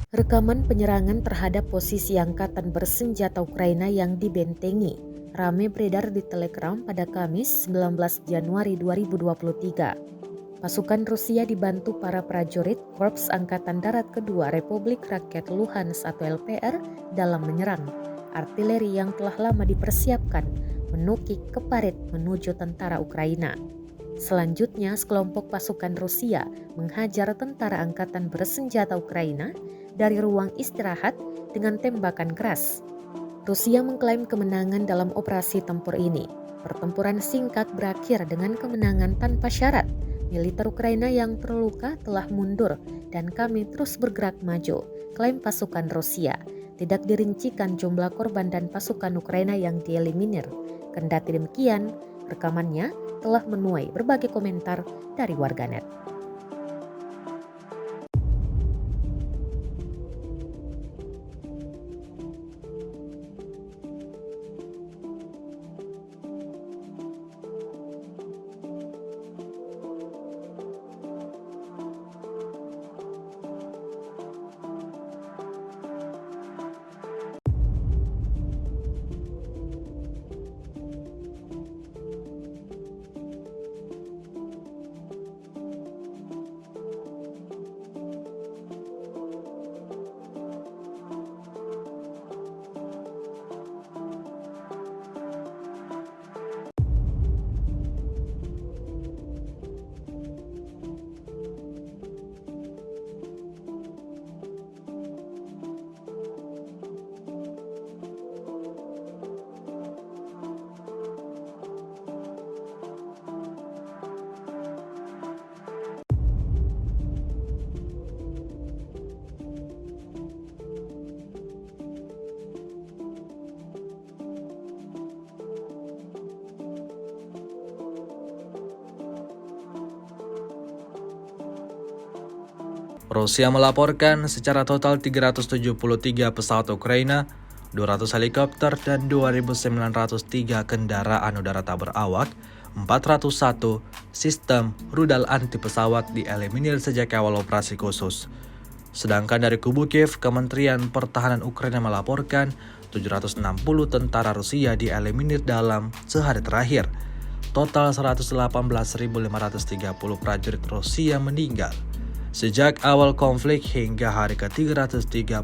Rekaman penyerangan terhadap posisi angkatan bersenjata Ukraina yang dibentengi rame beredar di Telegram pada Kamis 19 Januari 2023. Pasukan Rusia dibantu para prajurit Korps Angkatan Darat Kedua Republik Rakyat Luhansk atau LPR dalam menyerang artileri yang telah lama dipersiapkan menukik ke parit menuju tentara Ukraina. Selanjutnya, sekelompok pasukan Rusia menghajar tentara angkatan bersenjata Ukraina dari ruang istirahat dengan tembakan keras. Rusia mengklaim kemenangan dalam operasi tempur ini. Pertempuran singkat berakhir dengan kemenangan tanpa syarat. Militer Ukraina yang terluka telah mundur dan kami terus bergerak maju, klaim pasukan Rusia. Tidak dirincikan jumlah korban dan pasukan Ukraina yang dieliminir. Kendati demikian, rekamannya telah menuai berbagai komentar dari warganet. Rusia melaporkan secara total 373 pesawat Ukraina, 200 helikopter, dan 2.903 kendaraan udara tak berawak, 401 sistem rudal anti pesawat dieliminir sejak awal operasi khusus. Sedangkan dari kubu Kiev, Kementerian Pertahanan Ukraina melaporkan 760 tentara Rusia dieliminir dalam sehari terakhir. Total 118.530 prajurit Rusia meninggal sejak awal konflik hingga hari ke-331.